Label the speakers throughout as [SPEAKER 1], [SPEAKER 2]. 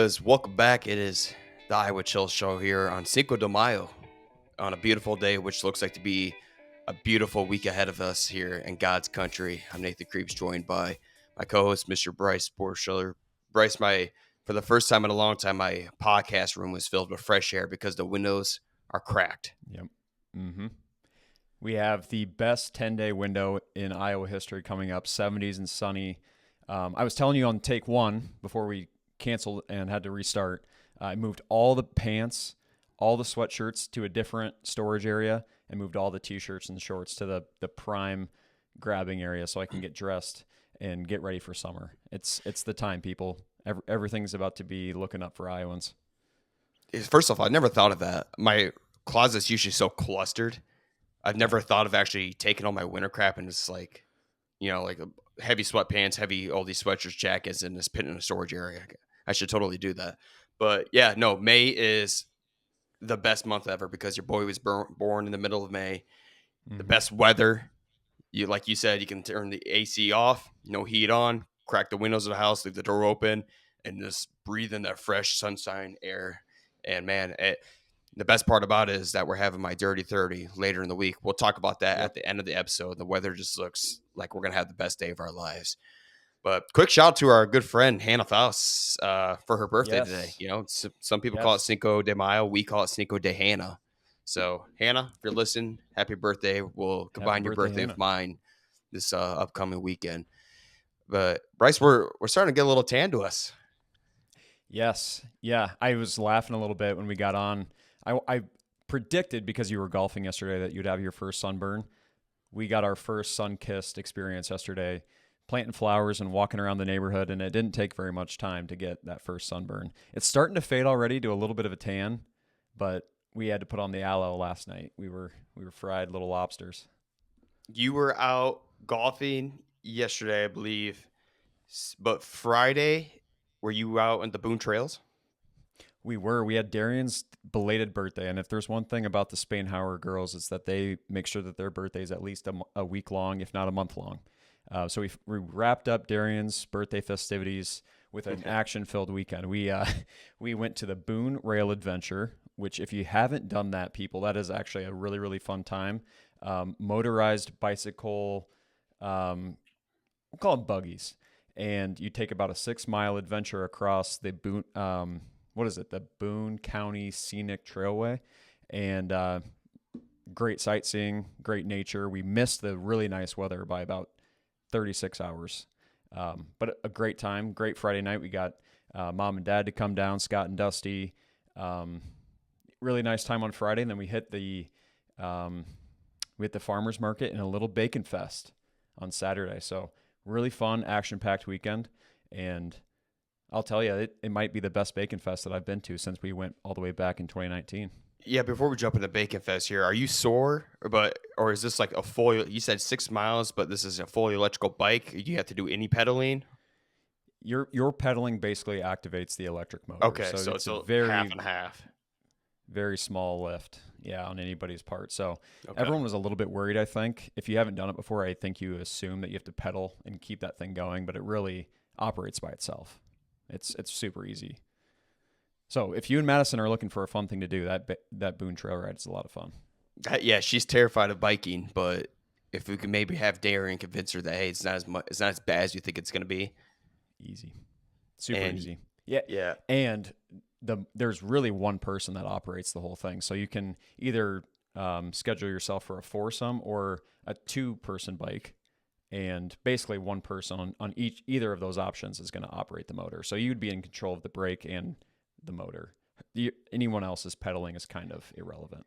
[SPEAKER 1] Welcome back. It is the Iowa Chill Show here on Cinco de Mayo on a beautiful day, which looks like to be a beautiful week ahead of us here in God's country. I'm Nathan Creeps, joined by my co-host, Mr. Bryce Borschiller. Bryce, for the first time in a long time, my podcast room was filled with fresh air because the windows are cracked.
[SPEAKER 2] Yep. Mm-hmm. We have the best 10-day window in Iowa history coming up, 70s and sunny. I was telling you on take one before we canceled and had to restart, I moved all the pants, all the sweatshirts to a different storage area and moved all the t-shirts and shorts to the prime grabbing area so I can get dressed and get ready for summer. It's the time, people. Everything's about to be looking up for Iowans.
[SPEAKER 1] First off, I never thought of that. My closet's usually so clustered. I've never thought of actually taking all my winter crap and just like heavy sweatpants, heavy all these sweatshirts, jackets, and just put it in a storage area. I should totally do that. But yeah, no, May is the best month ever because your boy was born in the middle of May. Mm-hmm. The best weather. Like you said, you can turn the AC off, no heat on, crack the windows of the house, leave the door open, and just breathe in that fresh sunshine air. And man, the best part about it is that we're having my Dirty 30 later in the week. We'll talk about that at the end of the episode. The weather just looks like we're going to have the best day of our lives. But quick shout out to our good friend Hannah Faust for her birthday today. You know, some people call it Cinco de Mayo. We call it Cinco de Hannah. So, Hannah, if you're listening, happy birthday. We'll combine your birthday with mine this upcoming weekend. But, Bryce, we're starting to get a little tan to us.
[SPEAKER 2] Yes. Yeah. I was laughing a little bit when we got on. I predicted, because you were golfing yesterday, that you'd have your first sunburn. We got our first sun-kissed experience yesterday, planting flowers and walking around the neighborhood, and it didn't take very much time to get that first sunburn. It's starting to fade already to a little bit of a tan, but we had to put on the aloe last night. We were fried little lobsters.
[SPEAKER 1] You were out golfing yesterday, I believe, but Friday, were you out on the Boone Trails?
[SPEAKER 2] We were. We had Darian's belated birthday, and if there's one thing about the Spainhauer girls, it's that they make sure that their birthday is at least a week long, if not a month long. So we wrapped up Darian's birthday festivities with an action-filled weekend. We went to the Boone Rail Adventure, which, if you haven't done that, people, that is actually a really, really fun time. Motorized bicycle, we'll call them buggies, and you take about a 6-mile adventure across the Boone. The Boone County Scenic Trailway, and great sightseeing, great nature. We missed the really nice weather by about 36 hours. But a great time, great Friday night. We got mom and dad to come down, Scott and Dusty. Really nice time on Friday. And then we hit the farmer's market and a little bacon fest on Saturday. So really fun, action-packed weekend. And I'll tell you, it might be the best bacon fest that I've been to since we went all the way back in 2019.
[SPEAKER 1] Yeah, before we jump into Bacon Fest here, are you sore, or is this like a full? You said 6 miles, but this is a fully electrical bike. Do you have to do any pedaling?
[SPEAKER 2] Your pedaling basically activates the electric motor.
[SPEAKER 1] Okay, so it's a very half and half,
[SPEAKER 2] very small lift. Yeah, on anybody's part. So everyone was a little bit worried. I think if you haven't done it before, I think you assume that you have to pedal and keep that thing going, but it really operates by itself. It's super easy. So if you and Madison are looking for a fun thing to do, that Boone Trail ride is a lot of fun.
[SPEAKER 1] Yeah, she's terrified of biking, but if we could maybe have Darian convince her that, hey, it's not as bad as you think it's going to be.
[SPEAKER 2] Easy. Super easy. Yeah. And there's really one person that operates the whole thing. So you can either schedule yourself for a foursome or a 2-person bike. And basically one person on either of those options is going to operate the motor. So you'd be in control of the brake and the motor. Anyone else's pedaling is kind of irrelevant.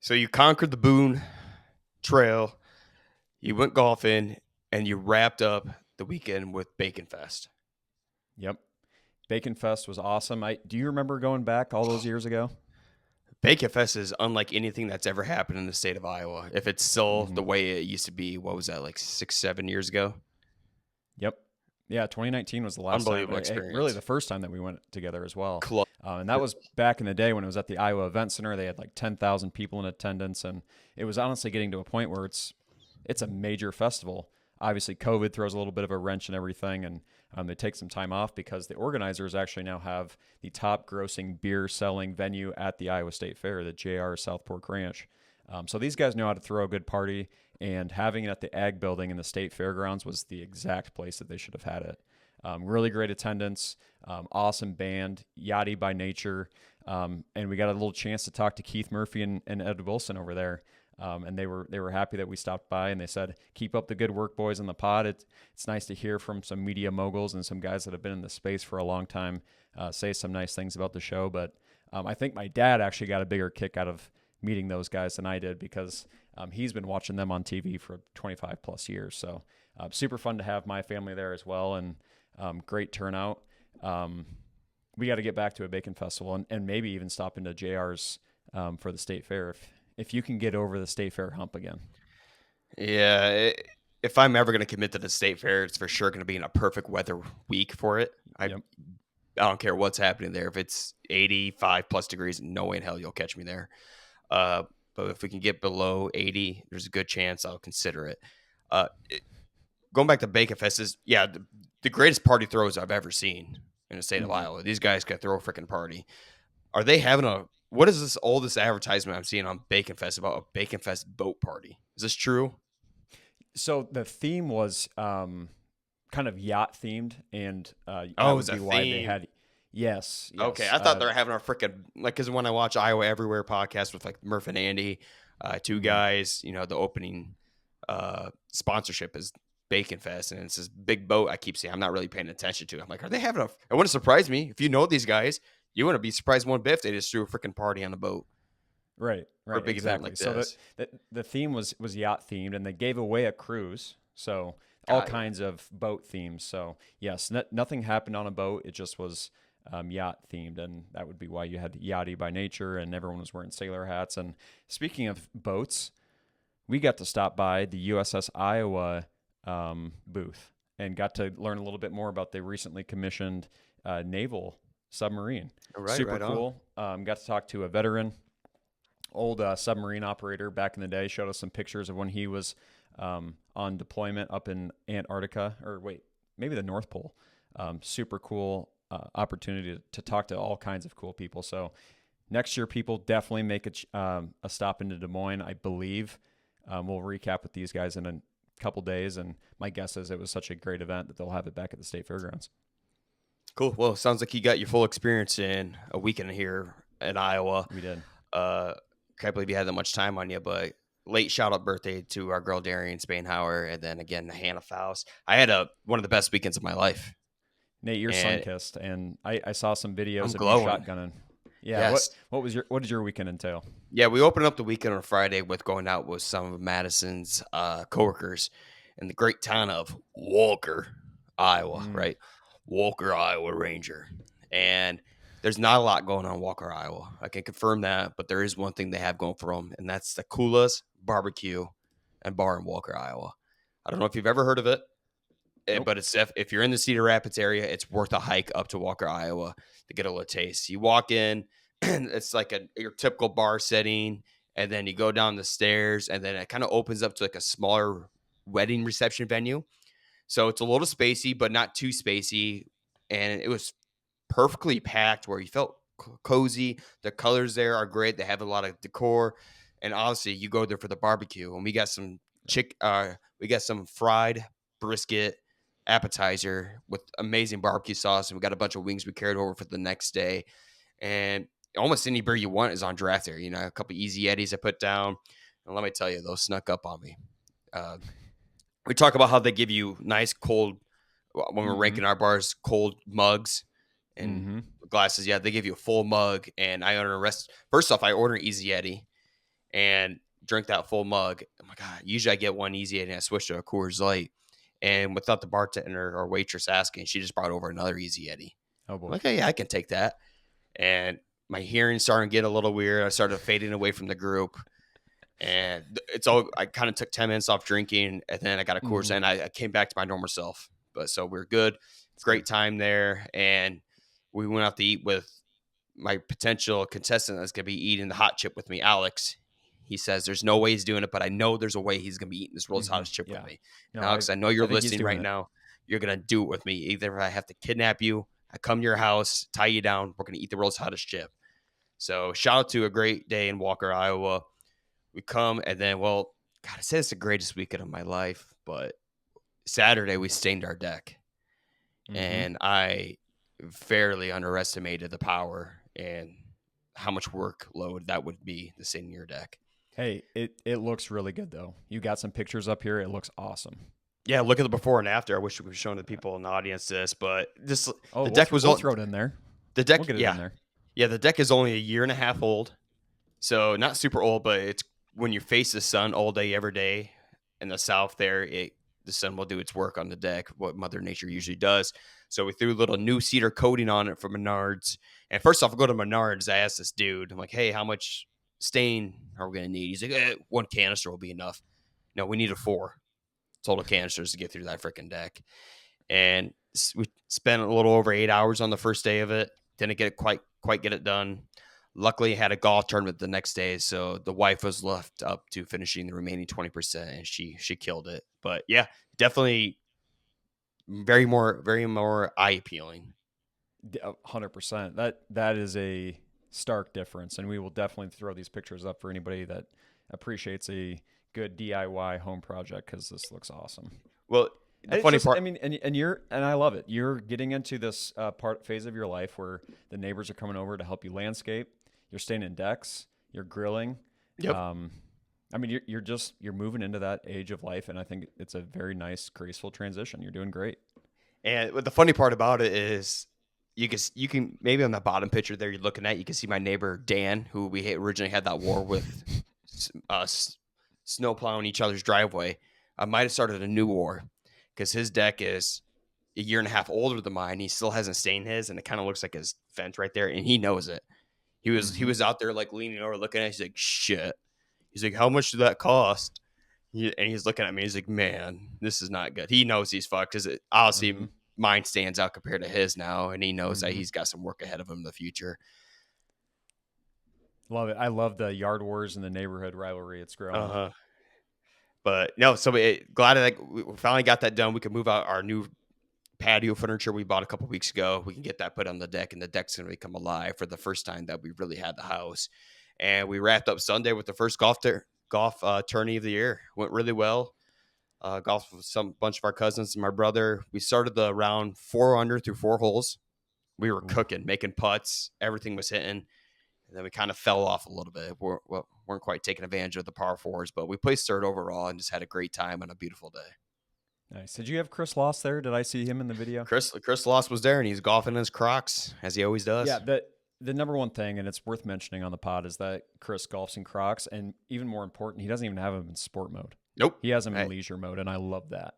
[SPEAKER 1] So you conquered the Boone Trail, you went golfing, and you wrapped up the weekend with Bacon Fest.
[SPEAKER 2] Yep. Bacon Fest was awesome. Do you remember going back all those years ago?
[SPEAKER 1] Bacon Fest is unlike anything that's ever happened in the state of Iowa. If it's still the way it used to be, what was that, like 6-7 years ago?
[SPEAKER 2] Yep. Yeah, 2019 was the last
[SPEAKER 1] unbelievable experience.
[SPEAKER 2] Really the first time that we went together as well. And that was back in the day when it was at the Iowa Event Center. They had like 10,000 people in attendance, and it was honestly getting to a point where it's a major festival. Obviously, COVID throws a little bit of a wrench in everything, and They take some time off because the organizers actually now have the top grossing beer selling venue at the Iowa State Fair, the JR South Fork Ranch. So these guys know how to throw a good party, and having it at the Ag Building in the State Fairgrounds was the exact place that they should have had it. Really great attendance, awesome band, Yachty by nature, and we got a little chance to talk to Keith Murphy and Ed Wilson over there. And they were happy that we stopped by, and they said, "Keep up the good work, boys, in the pod. It's nice to hear from some media moguls and some guys that have been in the space for a long time say some nice things about the show." But I think my dad actually got a bigger kick out of meeting those guys than I did because he's been watching them on TV for 25 plus years. So super fun to have my family there as well, and great turnout. We got to get back to a bacon festival and maybe even stop into JR's for the state fair if you can get over the state fair hump again.
[SPEAKER 1] Yeah, if I'm ever going to commit to the state fair, it's for sure going to be in a perfect weather week for it.
[SPEAKER 2] Yep.
[SPEAKER 1] I don't care what's happening there. If it's 85 plus degrees, no way in hell you'll catch me there. But if we can get below 80, there's a good chance I'll consider it. Going back to Bacon Fest is, the greatest party throws I've ever seen in the state of Iowa. These guys can throw a freaking party. Are they having what is this oldest advertisement I'm seeing on Bacon Fest about a Bacon Fest boat party? Is this true?
[SPEAKER 2] So the theme was kind of yacht themed, and
[SPEAKER 1] it was a
[SPEAKER 2] why
[SPEAKER 1] theme.
[SPEAKER 2] they had. Yes.
[SPEAKER 1] Okay, I thought they were having a freaking because when I watch Iowa Everywhere podcast with like Murph and Andy, two guys, the opening sponsorship is Bacon Fest, and it's this big boat. I keep saying I'm not really paying attention to. I'm like, are they having it wouldn't surprise me if you know these guys. You wouldn't be surprised one bit if they just threw a freaking party on the boat.
[SPEAKER 2] Right.
[SPEAKER 1] For a big event like this.
[SPEAKER 2] So the theme was yacht themed, and they gave away a cruise. So all kinds of boat themes. So yes, nothing happened on a boat. It just was yacht themed, and that would be why you had Yachty by nature, and everyone was wearing sailor hats. And speaking of boats, we got to stop by the USS Iowa booth and got to learn a little bit more about the recently commissioned naval submarine. Super cool. Got to talk to a veteran, old submarine operator back in the day. Showed us some pictures of when he was on deployment up in Antarctica, or maybe the North Pole. Super cool opportunity to talk to all kinds of cool people. So next year, people definitely make a stop into Des Moines. I believe we'll recap with these guys in a couple days, and my guess is it was such a great event that they'll have it back at the state fairgrounds.
[SPEAKER 1] Cool. Well, it sounds like you got your full experience in a weekend here in Iowa.
[SPEAKER 2] We did.
[SPEAKER 1] Can't believe you had that much time on you, but late shout-out birthday to our girl Darian Spainhauer, and then again Hannah Faust. I had one of the best weekends of my life.
[SPEAKER 2] Nate, you're sun-kissed, and I saw some videos of
[SPEAKER 1] glowing.
[SPEAKER 2] you shotgunning. Yeah.
[SPEAKER 1] Yes.
[SPEAKER 2] What did your weekend entail?
[SPEAKER 1] Yeah, we opened up the weekend on Friday with going out with some of Madison's coworkers in the great town of Walker, Iowa, right? Walker, Iowa Ranger. And there's not a lot going on in Walker, Iowa. I can confirm that, but there is one thing they have going for them, and that's the Kula's Barbecue and Bar in Walker, Iowa. I don't know if you've ever heard of it, but it's if you're in the Cedar Rapids area, it's worth a hike up to Walker, Iowa to get a little taste. You walk in, it's like your typical bar setting, and then you go down the stairs, and then it kind of opens up to like a smaller wedding reception venue. So it's a little spacey, but not too spacey. And it was perfectly packed where you felt cozy. The colors there are great. They have a lot of decor. And obviously you go there for the barbecue. And we got some fried brisket appetizer with amazing barbecue sauce. And we got a bunch of wings we carried over for the next day. And almost any beer you want is on draft there. A couple easy Eddies I put down. And let me tell you, those snuck up on me. We talk about how they give you nice cold, when we're ranking our bars, cold mugs and glasses. Yeah, they give you a full mug, and I order First off, I order an Easy Eddy and drink that full mug. Oh my God, usually I get one Easy Eddy and I switch to a Coors Light. And without the bartender or waitress asking, she just brought over another Easy Eddy.
[SPEAKER 2] Oh boy.
[SPEAKER 1] I'm like, yeah, I can take that. And my hearing started to get a little weird. I started fading away from the group. And I kind of took 10 minutes off drinking, and then I got a Coors, and I came back to my normal self. But so we're good. Great time there. And we went out to eat with my potential contestant that's going to be eating the hot chip with me, Alex. He says there's no way he's doing it, but I know there's a way he's going to be eating this world's hottest chip with me. And Alex, I know you're listening right now. you're gonna do it with me. Either if I have to kidnap you, I come to your house, tie you down, we're gonna eat the world's hottest chip. So shout out to a great day in Walker, Iowa. We come and then, well, God, I said it's the greatest weekend of my life, but Saturday we stained our deck, and I fairly underestimated the power and how much workload that would be to stain your deck.
[SPEAKER 2] Hey, it looks really good though. You got some pictures up here. It looks awesome.
[SPEAKER 1] Yeah, look at the before and after. I wish we were showing the people in the audience this, but just
[SPEAKER 2] Oh,
[SPEAKER 1] the deck was
[SPEAKER 2] we'll throw it in there.
[SPEAKER 1] the deck.
[SPEAKER 2] We'll get it
[SPEAKER 1] Yeah,
[SPEAKER 2] in there.
[SPEAKER 1] yeah, the deck is only a year and a half old, so not super old, but it's when you face the sun all day, every day in the south. The sun will do its work on the deck, what Mother Nature usually does. So we threw a little new cedar coating on it from Menards. And first off, I go to Menards. I asked this dude, I'm like, hey, how much stain are we gonna need? He's like, one canister will be enough. No, we needed 4 total canisters to get through that freaking deck. And we spent a little over 8 hours on the first day of it. Didn't get it quite get it done. Luckily, had a golf tournament the next day, so the wife was left up to finishing the remaining 20%, and she killed it. But yeah, definitely very more eye appealing.
[SPEAKER 2] 100%. That is a stark difference, and we will definitely throw these pictures up for anybody that appreciates a good DIY home project because this looks awesome.
[SPEAKER 1] Well, the funny part,
[SPEAKER 2] I mean, and I love it. You're getting into this phase of your life where the neighbors are coming over to help you landscape. You're staying in decks. You're grilling.
[SPEAKER 1] Yep.
[SPEAKER 2] I mean, you're moving into that age of life, and I think it's a very nice, graceful transition. You're doing great.
[SPEAKER 1] And the funny part about it is, you can maybe on the bottom picture there you're looking at, you can see my neighbor Dan, who we originally had that war with, snow plowing each other's driveway. I might have started a new war because his deck is a year and a half older than mine. He still hasn't stained his, and it kind of looks like his fence right there, and he knows it. He was out there like leaning over looking at it. He's like, shit. He's like, how much did that cost? And he's looking at me. He's like, man, this is not good. He knows he's fucked because obviously mine stands out compared to his now, and he knows that he's got some work ahead of him in the future.
[SPEAKER 2] Love it. I love the yard wars and the neighborhood rivalry. It's growing.
[SPEAKER 1] But no, so glad that we finally got that done. We could move out our new patio furniture we bought a couple weeks ago. We can get that put on the deck, and the deck's going to become alive for the first time that we really had the house. And we wrapped up Sunday with the first golf tourney of the year. Went really well. Golf with bunch of our cousins and my brother. We started the round 4 under through 4 holes. We were cooking, making putts. Everything was hitting. And then we kind of fell off a little bit. We weren't quite taking advantage of the par 4s, but we placed third overall and just had a great time on a beautiful day.
[SPEAKER 2] Nice. Did you have Chris Loss there? Did I see him in the video?
[SPEAKER 1] Chris Loss was there, and he's golfing in his Crocs, as he always does.
[SPEAKER 2] Yeah, the number one thing, and it's worth mentioning on the pod, is that Chris golfs in Crocs, and even more important, he doesn't even have them in sport mode.
[SPEAKER 1] Nope.
[SPEAKER 2] He has them in leisure mode, and I love that.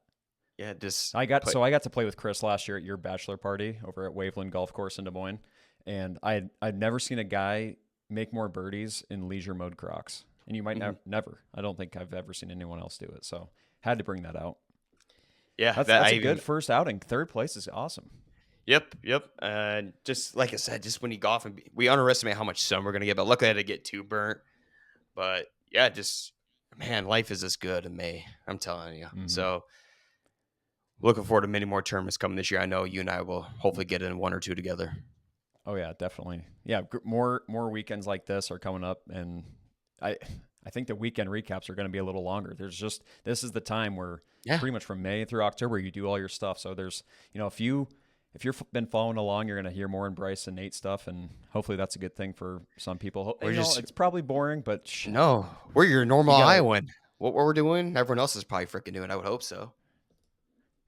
[SPEAKER 1] Yeah,
[SPEAKER 2] I got to play with Chris last year at your bachelor party over at Waveland Golf Course in Des Moines, and I'd never seen a guy make more birdies in leisure mode Crocs. And you might never. I don't think I've ever seen anyone else do it. So had to bring that out.
[SPEAKER 1] Yeah,
[SPEAKER 2] that's a good first outing. Third place is awesome.
[SPEAKER 1] Yep. Just like I said, just when you golf, and we underestimate how much sun we're gonna get. But luckily, I didn't get too burnt. But yeah, man, life is this good in May. I'm telling you. So looking forward to many more tournaments coming this year. I know you and I will hopefully get in 1 or 2 together.
[SPEAKER 2] Oh yeah, definitely. Yeah, more weekends like this are coming up, and I think the weekend recaps are going to be a little longer. This is the time where pretty much from May through October you do all your stuff. So there's if you've been following along, you're going to hear more in Bryce and Nate stuff, and hopefully that's a good thing for some people. It's probably boring, but
[SPEAKER 1] no, we're your normal Iowan. What we're doing, everyone else is probably freaking doing. I would hope so.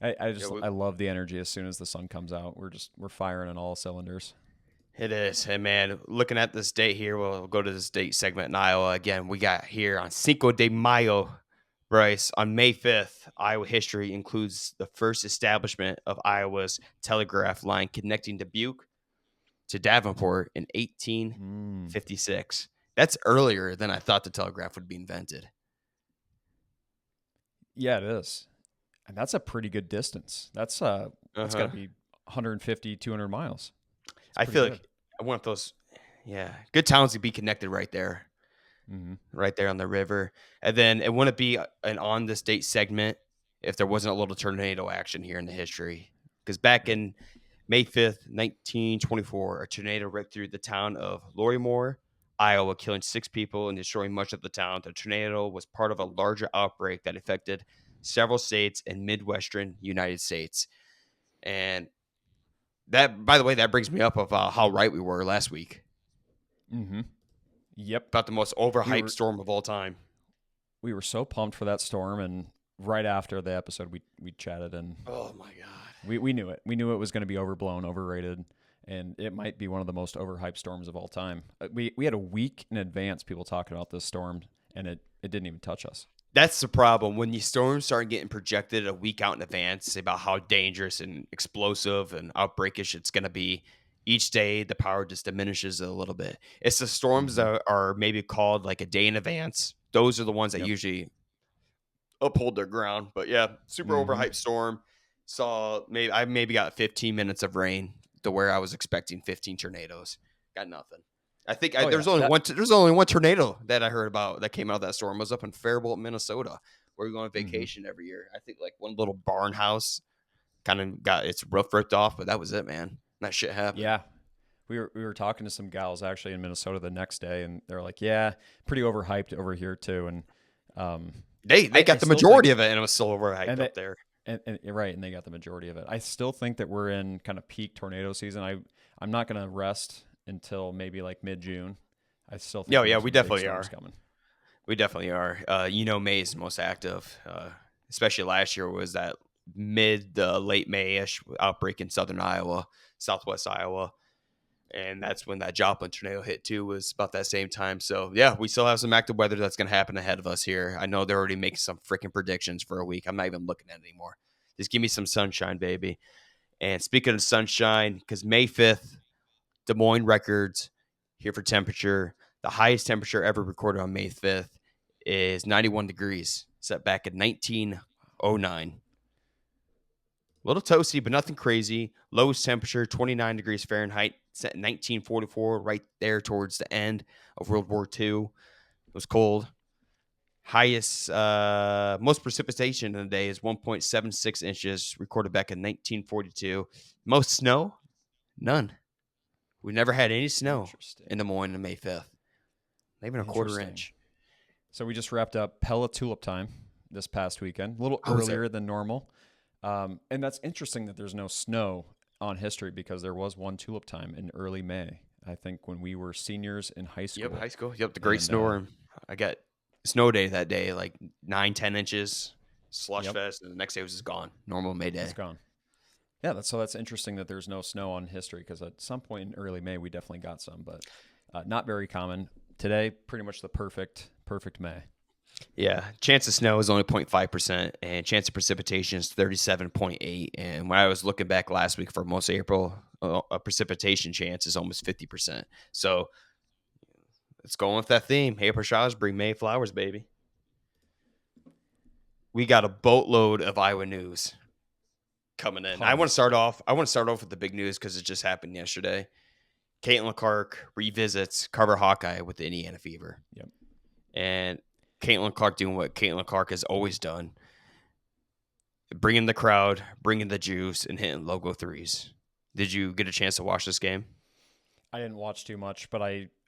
[SPEAKER 2] I love the energy as soon as the sun comes out. We're firing on all cylinders.
[SPEAKER 1] It is. Hey, man, looking at this date here, we'll go to this date segment in Iowa. Again, we got here on Cinco de Mayo, Bryce. On May 5th, Iowa history includes the first establishment of Iowa's telegraph line connecting Dubuque to Davenport in 1856. That's earlier than I thought the telegraph would be invented.
[SPEAKER 2] Yeah, it is. And that's a pretty good distance. That's got to be 150, 200 miles.
[SPEAKER 1] I feel like I want those, good towns to be connected right there, right there on the river. And then it wouldn't be an on this date segment if there wasn't a little tornado action here in the history. Because back in May 5th, 1924, a tornado ripped through the town of Lorimore, Iowa, killing 6 people and destroying much of the town. The tornado was part of a larger outbreak that affected several states in Midwestern United States. And that, by the way, that brings me up of how right we were last week
[SPEAKER 2] Mm-hmm. Yep.
[SPEAKER 1] about the most overhyped storm of all time.
[SPEAKER 2] We were so pumped for that storm, and right after the episode, we chatted, and
[SPEAKER 1] Oh my god,
[SPEAKER 2] we knew it. We knew it was going to be overblown, overrated, and it might be one of the most overhyped storms of all time. We had a week in advance people talking about this storm, and it didn't even touch us.
[SPEAKER 1] that's the problem when the storms start getting projected a week out in advance about how dangerous and explosive and outbreakish it's going to be. Each day, the power just diminishes a little bit. It's the storms that are maybe called like a day in advance. Those are the ones that
[SPEAKER 2] Yep.
[SPEAKER 1] usually uphold their ground. But yeah, super overhyped storm. Saw I maybe got 15 minutes of rain to where I was expecting 15 tornadoes. Got nothing. I think there's only one tornado that I heard about that came out of that storm. It was up in Faribault, Minnesota, where we go on vacation every year. I think like one little barn house kind of got its roof ripped off, but that was it, man. That shit happened.
[SPEAKER 2] Yeah. We were talking to some gals actually in Minnesota the next day, and they're like, "Yeah, pretty overhyped over here too." And
[SPEAKER 1] they got the majority of it, and it was still overhyped up there.
[SPEAKER 2] And right, and they got the majority of it. I still think that we're in kind of peak tornado season. I'm not going to rest until maybe like mid-June. I still think
[SPEAKER 1] we definitely are
[SPEAKER 2] coming.
[SPEAKER 1] We definitely are. May is most active, especially last year was that mid to late May-ish outbreak in southern Iowa, southwest Iowa. And that's when that Joplin tornado hit too, was about that same time. So yeah, we still have some active weather that's going to happen ahead of us here. I know they're already making some freaking predictions for a week. I'm not even looking at it anymore. Just give me some sunshine, baby. And speaking of sunshine, because May 5th, Des Moines records here for temperature. The highest temperature ever recorded on May 5th is 91 degrees, set back in 1909. A little toasty, but nothing crazy. Lowest temperature, 29 degrees Fahrenheit, set in 1944, right there towards the end of World War II. It was cold. Highest, most precipitation in a day is 1.76 inches, recorded back in 1942. Most snow? None. We never had any snow in Des Moines on May 5th. Not even a quarter inch.
[SPEAKER 2] So we just wrapped up Pella Tulip time this past weekend, a little earlier than normal. And that's interesting that there's no snow on history because there was one tulip time in early May. I think when we were seniors in high school.
[SPEAKER 1] Yep, high school. Yep, the great storm. I got snow day that day, like 9-10 inches, slush fest, and the next day was just gone. Normal May day.
[SPEAKER 2] It's gone. Yeah, that's interesting that there's no snow on history because at some point in early May we definitely got some, but not very common. Today, pretty much the perfect May.
[SPEAKER 1] Yeah, chance of snow is only 0.5%, and chance of precipitation is 37.8%. And when I was looking back last week for most April, a precipitation chance is almost 50%. So let's go with that theme. April showers bring May flowers, baby. We got a boatload of Iowa news coming in. I want to start off with the big news because it just happened yesterday. Caitlin Clark revisits Carver Hawkeye with the Indiana Fever.
[SPEAKER 2] Yep.
[SPEAKER 1] And Caitlin Clark doing what Caitlin Clark has always done. Bringing the crowd, bringing the juice, and hitting logo threes. Did you get a chance to watch this game?
[SPEAKER 2] I didn't watch too much, but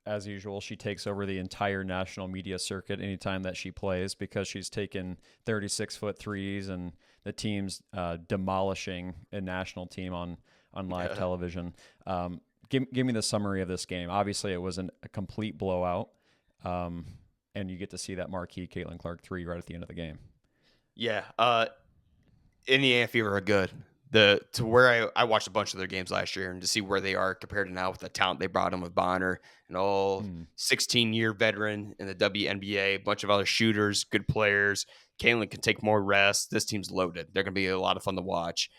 [SPEAKER 2] as usual, she takes over the entire national media circuit anytime that she plays because she's taken 36-foot threes and the team's demolishing a national team on live television. Give me the summary of this game. Obviously, it wasn't a complete blowout, and you get to see that marquee Caitlin Clark three right at the end of the game.
[SPEAKER 1] Yeah, Indiana Fever are good. To where I watched a bunch of their games last year and to see where they are compared to now with the talent they brought in with Bonner and all 16-year veteran in the WNBA, a bunch of other shooters, good players. Caitlin can take more rest. This team's loaded. They're going to be a lot of fun to watch.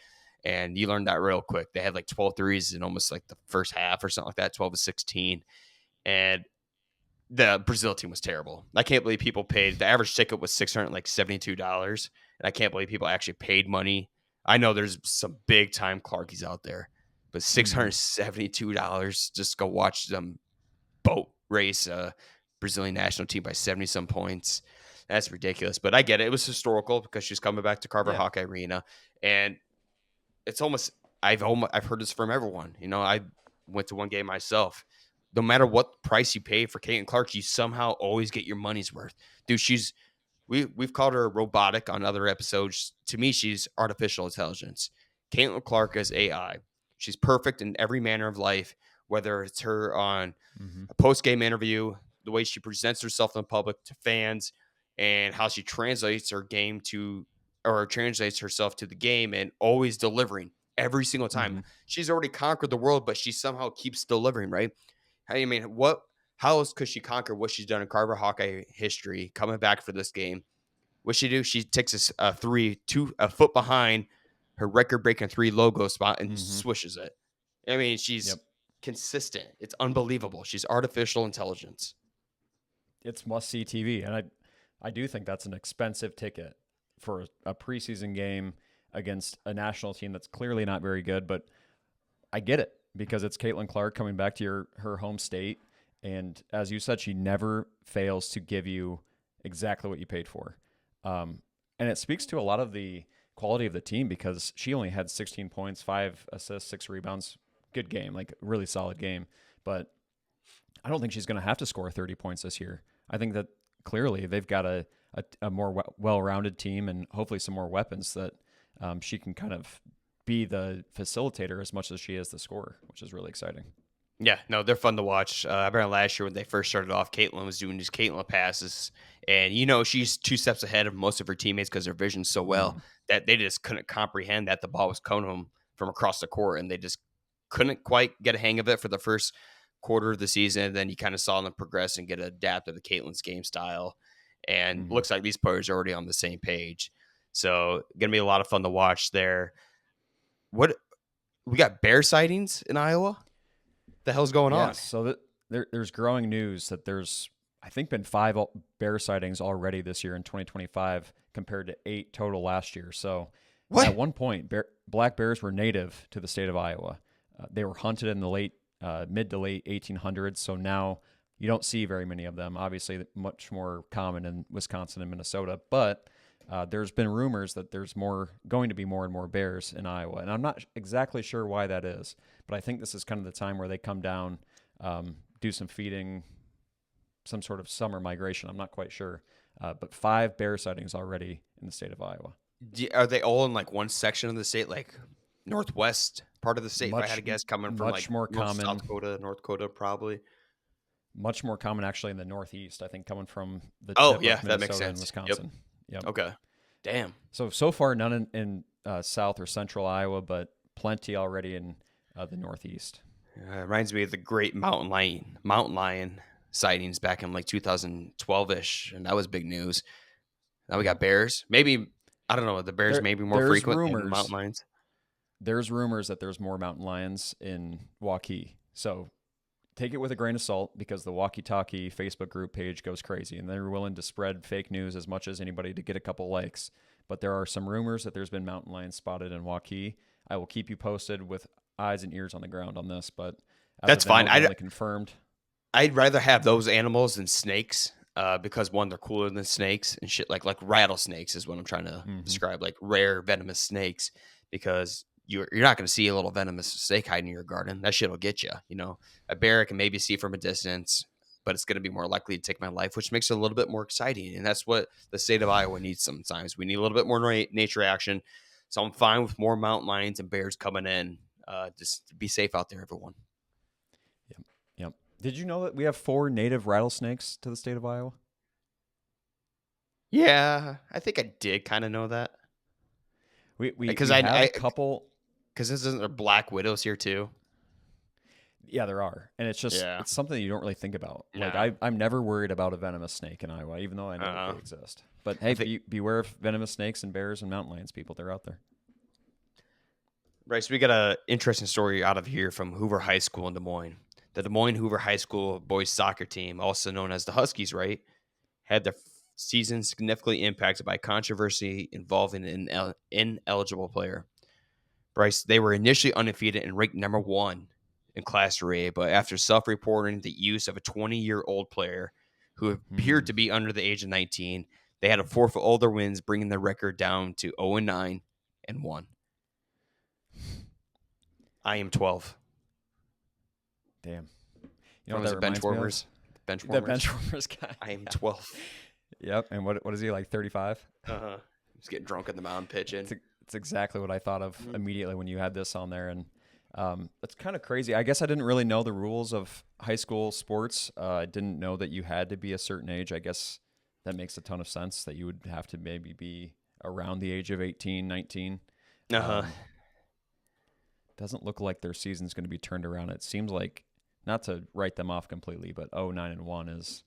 [SPEAKER 1] And you learned that real quick. They had like 12 threes in almost like the first half or something like that, 12 to 16. And the Brazil team was terrible. I can't believe people paid. The average ticket was $672. And I can't believe people actually paid money. I know there's some big time Clarkies out there, but $672 just go watch them boat race a Brazilian national team by 70 some points. That's ridiculous. But I get it. It was historical because she's coming back to Carver
[SPEAKER 2] Yeah.
[SPEAKER 1] Hawkeye Arena, and it's almost I've heard this from everyone. I went to one game myself. No matter what price you pay for Caitlin Clark, you somehow always get your money's worth. Dude, we've called her robotic on other episodes. To me, she's artificial intelligence. Caitlin Clark is AI. She's perfect in every manner of life, whether it's her on
[SPEAKER 2] Hmm.
[SPEAKER 1] a post game interview, the way she presents herself in public to fans, and how she translates her game to or translates herself to the game and always delivering every single time.
[SPEAKER 2] Hmm.
[SPEAKER 1] She's already conquered the world, but she somehow keeps delivering, right? I mean, how else could she conquer what she's done in Carver Hawkeye history coming back for this game? What she do? She takes a foot behind her record-breaking 3 logo spot and
[SPEAKER 2] Hmm.
[SPEAKER 1] swishes it. I mean, she's
[SPEAKER 2] Yep.
[SPEAKER 1] consistent. It's unbelievable. She's artificial intelligence.
[SPEAKER 2] It's must-see TV, and I do think that's an expensive ticket for a preseason game against a national team that's clearly not very good. But I get it because it's Caitlin Clark coming back to her home state, and as you said, she never fails to give you exactly what you paid for. And it speaks to a lot of the quality of the team because she only had 16 points, 5 assists, 6 rebounds. Good game, like really solid game. But I don't think she's going to have to score 30 points this year. I think that clearly they've got a more well-rounded team and hopefully some more weapons that she can kind of be the facilitator as much as she is the scorer, which is really exciting.
[SPEAKER 1] Yeah, no, they're fun to watch. I remember last year when they first started off, Caitlin was doing these Caitlin passes, and she's 2 steps ahead of most of her teammates because their vision's so well
[SPEAKER 2] Mm.
[SPEAKER 1] that they just couldn't comprehend that the ball was coming them from across the court, and they just couldn't quite get a hang of it for the first quarter of the season. And then you kind of saw them progress and get adapted to Caitlin's game style, and
[SPEAKER 2] Mm-hmm.
[SPEAKER 1] looks like these players are already on the same page. So gonna be a lot of fun to watch there. What we got bear sightings in Iowa? The hell's going on?
[SPEAKER 2] Yes. So there's growing news that there's, I think, been 5 bear sightings already this year in 2025 compared to 8 total last year. So at
[SPEAKER 1] What?
[SPEAKER 2] one point, black bears were native to the state of Iowa. They were hunted in the mid to late 1800s. So now you don't see very many of them. Obviously, much more common in Wisconsin and Minnesota. But there's been rumors that there's going to be more and more bears in Iowa, and I'm not exactly sure why that is. But I think this is kind of the time where they come down, do some feeding, some sort of summer migration. I'm not quite sure. But 5 bear sightings already in the state of Iowa.
[SPEAKER 1] Are they all in like one section of the state, like northwest part of the state? If I had to
[SPEAKER 2] Much,
[SPEAKER 1] guess, coming from like
[SPEAKER 2] much more
[SPEAKER 1] South
[SPEAKER 2] common.
[SPEAKER 1] Dakota, North Dakota, probably.
[SPEAKER 2] Much more common actually in the Northeast. I think coming from the
[SPEAKER 1] Oh,
[SPEAKER 2] tip
[SPEAKER 1] yeah,
[SPEAKER 2] of
[SPEAKER 1] that makes
[SPEAKER 2] Minnesota and
[SPEAKER 1] sense. Yep.
[SPEAKER 2] Wisconsin. Yep.
[SPEAKER 1] Okay. Damn.
[SPEAKER 2] So far none in South or Central Iowa, but plenty already in the Northeast.
[SPEAKER 1] Reminds me of the great mountain lion sightings back in like 2012 ish, and that was big news. Now we
[SPEAKER 2] Yep.
[SPEAKER 1] got bears. Maybe I don't know. The bears may be more
[SPEAKER 2] There's
[SPEAKER 1] frequent than the
[SPEAKER 2] rumors.
[SPEAKER 1] mountain lions.
[SPEAKER 2] There's rumors that there's more mountain lions in Waukee. So take it with a grain of salt because the Walkie Talkie Facebook group page goes crazy and they're willing to spread fake news as much as anybody to get a couple likes. But there are some rumors that there's been mountain lions spotted in Waukee. I will keep you posted with eyes and ears on the ground on this, but as
[SPEAKER 1] That's
[SPEAKER 2] of now,
[SPEAKER 1] fine.
[SPEAKER 2] the only confirmed.
[SPEAKER 1] I'd rather have those animals than snakes, because one, they're cooler than snakes and shit. Like rattlesnakes is what I'm trying to
[SPEAKER 2] Mm-hmm.
[SPEAKER 1] describe, like rare venomous snakes, because you're not going to see a little venomous snake hiding in your garden. That shit will get you. A bear I can maybe see from a distance, but it's going to be more likely to take my life, which makes it a little bit more exciting. And that's what the state of Iowa needs sometimes. We need a little bit more nature action. So I'm fine with more mountain lions and bears coming in. Just be safe out there, everyone.
[SPEAKER 2] Yep. Yep. Did you know that we have 4 native rattlesnakes to the state of Iowa?
[SPEAKER 1] Yeah, I think I did kind of know that.
[SPEAKER 2] We
[SPEAKER 1] Because
[SPEAKER 2] have a couple.
[SPEAKER 1] because this isn't there black widows here too.
[SPEAKER 2] Yeah, there are, and it's
[SPEAKER 1] Yeah.
[SPEAKER 2] something you don't really think about. Like
[SPEAKER 1] No.
[SPEAKER 2] I'm never worried about a venomous snake in Iowa, even though I know that they exist. But hey, beware of venomous snakes and bears and mountain lions, people. They're out there.
[SPEAKER 1] Right, so we got a interesting story out of here from Hoover High School in Des Moines. The Des Moines Hoover High School boys soccer team, also known as the Huskies, right, had their season significantly impacted by controversy involving an ineligible player. Bryce, they were initially undefeated and ranked number 1 in Class 3A, but after self-reporting the use of a 20-year-old player who appeared to be under the age of 19, They had to forfeit all their wins, bringing their record down to 0-9 and 1. I am 12.
[SPEAKER 2] Damn. You know
[SPEAKER 1] From
[SPEAKER 2] what
[SPEAKER 1] as
[SPEAKER 2] that
[SPEAKER 1] a bench
[SPEAKER 2] reminds me of?
[SPEAKER 1] warmers. Bench
[SPEAKER 2] The
[SPEAKER 1] warmers.
[SPEAKER 2] bench warmers guy.
[SPEAKER 1] I am
[SPEAKER 2] Yeah.
[SPEAKER 1] 12.
[SPEAKER 2] Yep. And what is he, like 35?
[SPEAKER 1] Uh-huh. He's getting drunk in the mountain pitching.
[SPEAKER 2] It's exactly what I thought of immediately when you had this on there. And it's kind of crazy. I guess I didn't really know the rules of high school sports. I didn't know that you had to be a certain age. I guess that makes a ton of sense that you would have to maybe be around the age of 18, 19.
[SPEAKER 1] Uh-huh.
[SPEAKER 2] Doesn't look like their season's going to be turned around. It seems like, not to write them off completely, but 0-9 and 1 is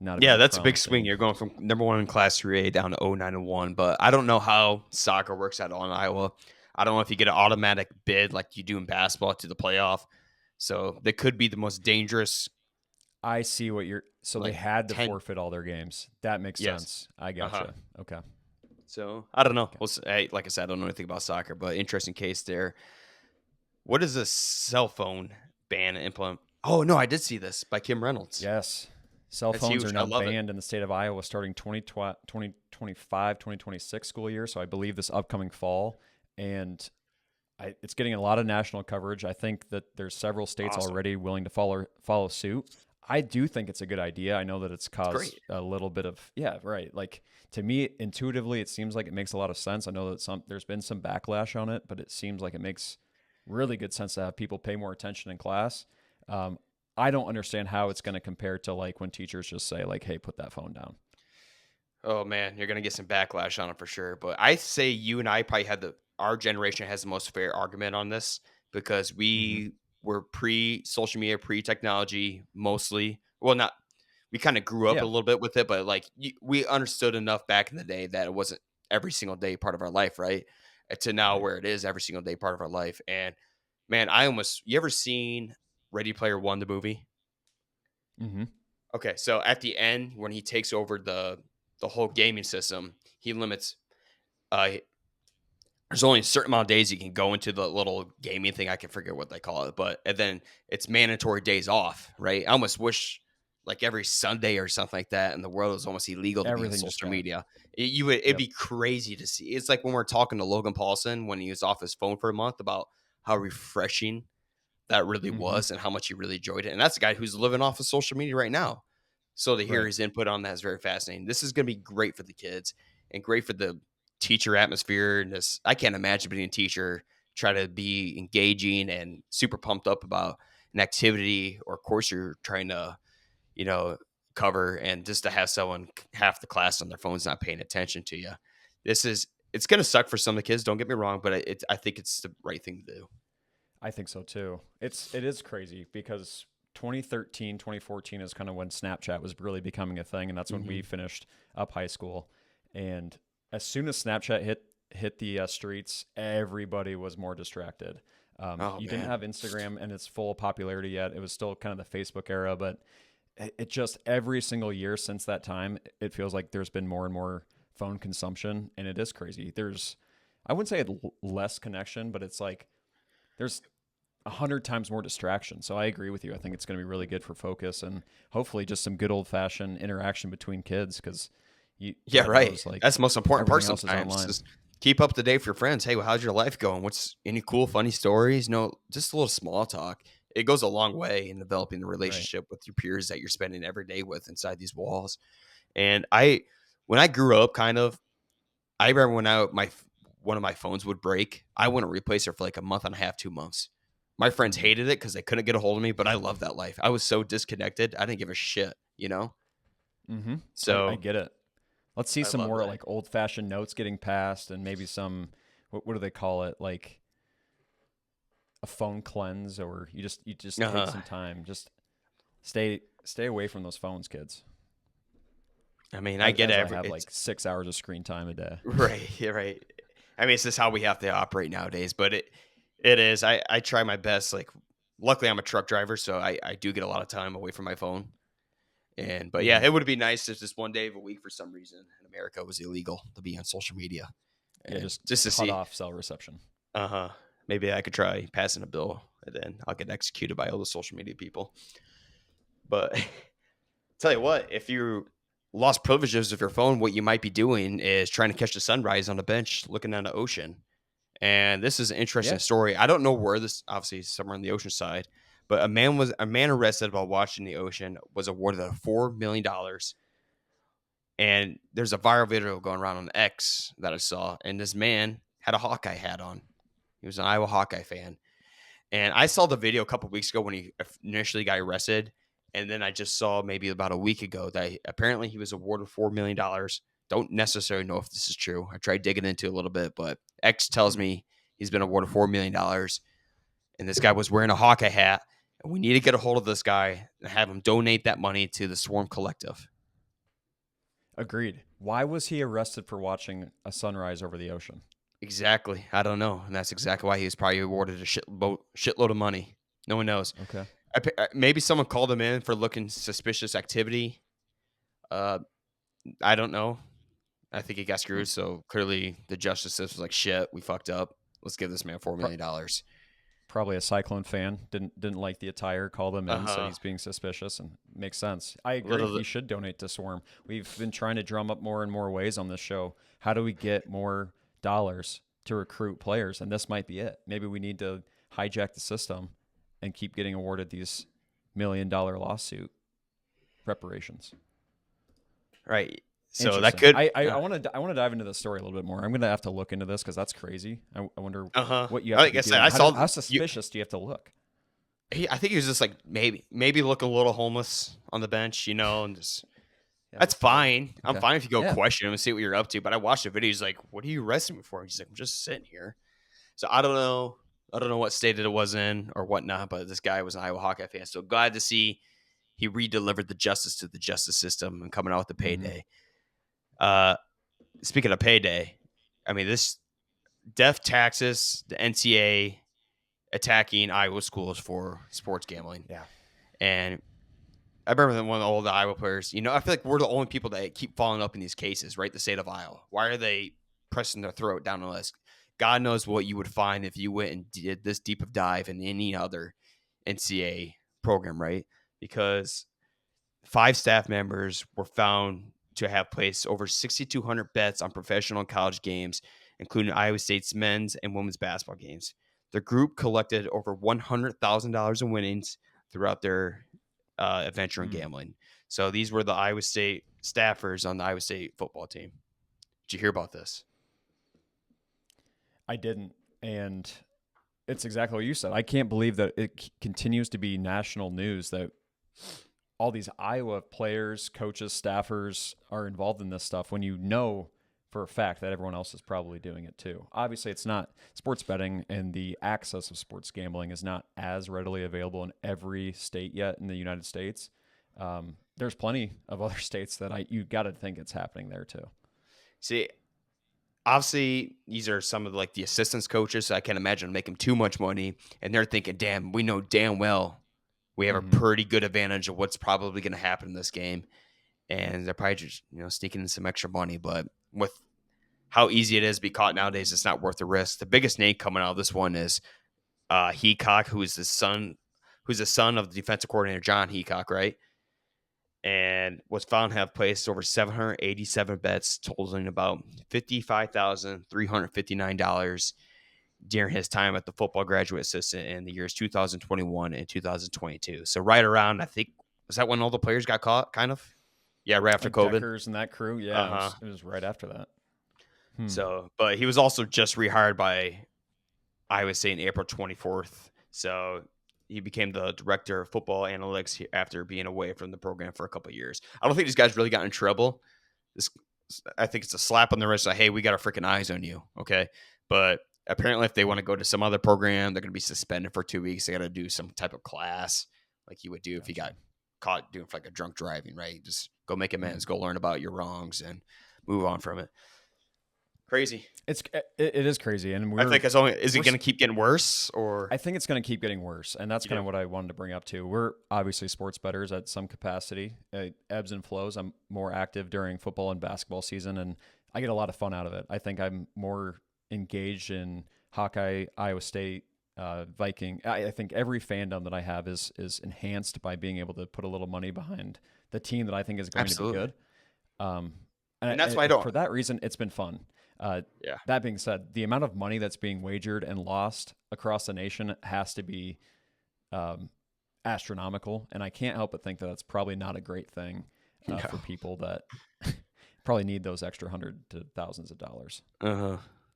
[SPEAKER 2] not a
[SPEAKER 1] Yeah,
[SPEAKER 2] very
[SPEAKER 1] that's a big
[SPEAKER 2] promising.
[SPEAKER 1] swing. You're going from number 1 in Class 3A down to 0-9 and 1. But I don't know how soccer works out on Iowa. I don't know if you get an automatic bid like you do in basketball to the playoff. So they could be the most dangerous.
[SPEAKER 2] I see what you're. So they
[SPEAKER 1] Like
[SPEAKER 2] had to
[SPEAKER 1] 10
[SPEAKER 2] forfeit all their games. That makes
[SPEAKER 1] Yes.
[SPEAKER 2] sense. I gotcha.
[SPEAKER 1] Uh-huh.
[SPEAKER 2] Okay.
[SPEAKER 1] So I don't know. Like I said, I don't know anything about soccer, but interesting case there. What is a cell phone ban implement? Oh, no, I did see this by Kim Reynolds.
[SPEAKER 2] Yes. Cell
[SPEAKER 1] That's
[SPEAKER 2] phones
[SPEAKER 1] huge.
[SPEAKER 2] are
[SPEAKER 1] I
[SPEAKER 2] now
[SPEAKER 1] love it.
[SPEAKER 2] banned in the state of Iowa starting 2025, 2026 school year. So I believe this upcoming fall. And it's getting a lot of national coverage. I think that there's several states
[SPEAKER 1] Awesome.
[SPEAKER 2] already willing to follow suit. I do think it's a good idea. I know that it's caused
[SPEAKER 1] great.
[SPEAKER 2] a little bit of, yeah, right. Like, to me, intuitively, it seems like it makes a lot of sense. I know that there's been some backlash on it, but it seems like it makes really good sense to have people pay more attention in class. I don't understand how it's going to compare to like when teachers just say like, "Hey, put that phone down."
[SPEAKER 1] Oh, man, you're going to get some backlash on it for sure. But I say you and I probably had our generation has the most fair argument on this because we were pre-social media, pre-technology mostly. Well, not, we kind of grew up
[SPEAKER 2] Yeah.
[SPEAKER 1] a little bit with it, but like we understood enough back in the day that it wasn't every single day part of our life, right? To now
[SPEAKER 2] Right.
[SPEAKER 1] where it is every single day part of our life. And man, you ever seen Ready Player One, the movie?
[SPEAKER 2] Mm-hmm.
[SPEAKER 1] Okay, so at the end when he takes over the whole gaming system, he limits. There's only a certain amount of days you can go into the little gaming thing. I can forget what they call it, but and then it's mandatory days off, right? I almost wish like every Sunday or something like that in the world is almost illegal to be on
[SPEAKER 2] Everything just
[SPEAKER 1] social
[SPEAKER 2] got.
[SPEAKER 1] media. It'd
[SPEAKER 2] Yep.
[SPEAKER 1] be crazy to see. It's like when we're talking to Logan Paulson when he was off his phone for a month about how refreshing that really
[SPEAKER 2] Mm-hmm.
[SPEAKER 1] was and how much he really enjoyed it. And that's a guy who's living off of social media right now. So to hear
[SPEAKER 2] Right.
[SPEAKER 1] his input on that is very fascinating. This is going to be great for the kids and great for the teacher atmosphere. And this, I can't imagine being a teacher, try to be engaging and super pumped up about an activity or course you're trying to, cover, and just to have someone half the class on their phones not paying attention to you. It's going to suck for some of the kids. Don't get me wrong, but I think it's the right thing to do.
[SPEAKER 2] I think so too. It is crazy because 2013, 2014 is kind of when Snapchat was really becoming a thing, and that's when we finished up high school. And as soon as Snapchat hit the streets, everybody was more distracted. You didn't have Instagram in its full popularity yet. It was still kind of the Facebook era, but it just every single year since that time, it feels like there's been more and more phone consumption, and it is crazy. I wouldn't say less connection, but it's like there's 100 times more distraction. So I agree with you. I think it's going to be really good for focus and hopefully just some good old fashioned interaction between kids because
[SPEAKER 1] Right.
[SPEAKER 2] Like,
[SPEAKER 1] That's the most important part
[SPEAKER 2] everything else is
[SPEAKER 1] sometimes.
[SPEAKER 2] online.
[SPEAKER 1] Just keep up to date with your friends. Hey, well, how's your life going? What's any cool, funny stories? No, just a little small talk. It goes a long way in developing the relationship with your peers that you're spending every day with inside these walls. And when I grew up, I remember when one of my phones would break, I wouldn't replace it for like a month and a half, 2 months. My friends hated it because they couldn't get a hold of me, but I loved that life. I was so disconnected. I didn't give a shit,
[SPEAKER 2] Mm-hmm. I
[SPEAKER 1] So
[SPEAKER 2] get it. Let's see
[SPEAKER 1] I
[SPEAKER 2] some
[SPEAKER 1] love
[SPEAKER 2] more
[SPEAKER 1] that.
[SPEAKER 2] like old fashioned notes getting passed and maybe some, what do they call it? Like a phone cleanse, or you just take some time. Just stay away from those phones, kids.
[SPEAKER 1] I mean, I get
[SPEAKER 2] As
[SPEAKER 1] it.
[SPEAKER 2] I have like 6 hours of screen time a day.
[SPEAKER 1] Right, yeah, right. I mean, it's just how we have to operate nowadays, but it is. I try my best. Like, luckily, I'm a truck driver, so I do get a lot of time away from my phone. But yeah, it would be nice if just one day of a week, for some reason, in America, was illegal to be on social media.
[SPEAKER 2] Yeah,
[SPEAKER 1] And
[SPEAKER 2] just
[SPEAKER 1] to
[SPEAKER 2] cut
[SPEAKER 1] see,
[SPEAKER 2] off cell reception.
[SPEAKER 1] maybe I could try passing a bill, and then I'll get executed by all the social media people. But tell you what, if you lost privileges of your phone, what you might be doing is trying to catch the sunrise on a bench looking at the ocean. And this is an interesting
[SPEAKER 2] Yeah,
[SPEAKER 1] story. I don't know where this, obviously somewhere on the ocean side, but a man arrested while watching the ocean was awarded $4 million. And there's a viral video going around on X that I saw, and this man had a Hawkeye hat on. He was an Iowa Hawkeye fan. And I saw the video a couple weeks ago when he initially got arrested. And then I just saw maybe about a week ago that apparently he was awarded $4 million. Don't necessarily know if this is true. I tried digging into it a little bit, but X tells me he's been awarded $4 million. And this guy was wearing a Hawkeye hat. And we need to get a hold of this guy and have him donate that money to the Swarm Collective.
[SPEAKER 2] agreed. Why was he arrested for watching a sunrise over the ocean?
[SPEAKER 1] Exactly. I don't know. And that's exactly why he was probably awarded a shitload of money. No one knows.
[SPEAKER 2] Okay.
[SPEAKER 1] Maybe someone called him in for looking suspicious activity. I don't know. I think he got screwed. So clearly the justice system was like, shit, we fucked up. Let's give this man $4 million.
[SPEAKER 2] Probably a Cyclone fan. Didn't like the attire, called him in, said
[SPEAKER 1] Uh-huh.
[SPEAKER 2] he's being suspicious, and makes sense. I agree.
[SPEAKER 1] Little,
[SPEAKER 2] He should donate to Swarm. We've been trying to drum up more and more ways on this show. How do we get more dollars to recruit players? And this might be it. Maybe we need to hijack the system and keep getting awarded these $1 million lawsuit reparations.
[SPEAKER 1] right. So that
[SPEAKER 2] Interesting.
[SPEAKER 1] could.
[SPEAKER 2] I want to dive into the story a little bit more. I'm going to have to look into this because that's crazy. I wonder
[SPEAKER 1] Uh-huh.
[SPEAKER 2] what you have
[SPEAKER 1] Like
[SPEAKER 2] to
[SPEAKER 1] I
[SPEAKER 2] be
[SPEAKER 1] said,
[SPEAKER 2] doing.
[SPEAKER 1] I saw
[SPEAKER 2] How suspicious do you have to look?
[SPEAKER 1] I think he was just like maybe look a little homeless on the bench, and just
[SPEAKER 2] Yeah,
[SPEAKER 1] that's fine. I'm
[SPEAKER 2] okay.
[SPEAKER 1] fine if you go
[SPEAKER 2] Yeah.
[SPEAKER 1] question him and see what you're up to. But I watched the video. He's like, "What are you arresting me for?" He's like, "I'm just sitting here." So I don't know. I don't know what state it was in or whatnot. But this guy was an Iowa Hawkeye fan. So glad to see he redelivered the justice to the justice system and coming out with the
[SPEAKER 2] Mhm.
[SPEAKER 1] payday. Speaking of payday, I mean this death taxes, the NCAA attacking Iowa schools for sports gambling.
[SPEAKER 2] Yeah.
[SPEAKER 1] And I remember that one of the old Iowa players, I feel like we're the only people that keep following up in these cases, right? The state of Iowa. Why are they pressing their throat down the list? God knows what you would find if you went and did this deep of dive in any other NCAA program, right? Because 5 staff members were found to have placed over 6,200 bets on professional and college games, including Iowa State's men's and women's basketball games. The group collected over $100,000 in winnings throughout their adventure in
[SPEAKER 2] Mm.
[SPEAKER 1] gambling. So these were the Iowa State staffers on the Iowa State football team. Did you hear about this?
[SPEAKER 2] I didn't. And it's exactly what you said. I can't believe that it continues to be national news that all these Iowa players, coaches, staffers are involved in this stuff when you know for a fact that everyone else is probably doing it too. Obviously, it's not sports betting, and the access of sports gambling is not as readily available in every state yet in the United States. There's plenty of other states that you got to think it's happening there too.
[SPEAKER 1] See, obviously, these are some of like the assistants coaches. So I can't imagine making too much money, and they're thinking, "Damn, we know damn well we have a
[SPEAKER 2] Mhm.
[SPEAKER 1] pretty good advantage of what's probably going to happen in this game," and they're probably just sneaking in some extra money. But with how easy it is to be caught nowadays, it's not worth the risk. The biggest name coming out of this one is Heacock, who's the son of the defensive coordinator John Heacock, right? And was found to have placed over 787 bets, totaling about $55,359 during his time at the football graduate assistant in the years 2021 and 2022. So right around, I think, was that when all the players got caught? Kind of, yeah, right after
[SPEAKER 2] Like
[SPEAKER 1] COVID.
[SPEAKER 2] Deckers and that crew, yeah,
[SPEAKER 1] Uh-huh.
[SPEAKER 2] it was right after that.
[SPEAKER 1] So, but he was also just rehired by Iowa State on April 24th. So he became the director of football analytics after being away from the program for a couple of years. I don't think these guys really got in trouble. I think it's a slap on the wrist. Like, hey, we got our freaking eyes on you. Okay. But apparently, if they want to go to some other program, they're going to be suspended for 2 weeks. They got to do some type of class like you would do if you got caught doing like a drunk driving, right? Just go make amends, go learn about your wrongs and move on from it. Crazy.
[SPEAKER 2] It is crazy, and
[SPEAKER 1] I think is it going to keep getting worse, or
[SPEAKER 2] I think it's going to keep getting worse, and that's kind of what I wanted to bring up too. We're obviously sports bettors at some capacity. It ebbs and flows. I'm more active during football and basketball season, and I get a lot of fun out of it. I think I'm more engaged in Hawkeye, Iowa State, Viking. I think every fandom that I have is enhanced by being able to put a little money behind the team that I think is going to be good.
[SPEAKER 1] And that's why I don't.
[SPEAKER 2] For that reason, it's been fun.
[SPEAKER 1] Yeah.
[SPEAKER 2] That being said, the amount of money that's being wagered and lost across the nation has to be astronomical, and I can't help but think that that's probably not a great thing for people that probably need those extra hundred to thousands of dollars.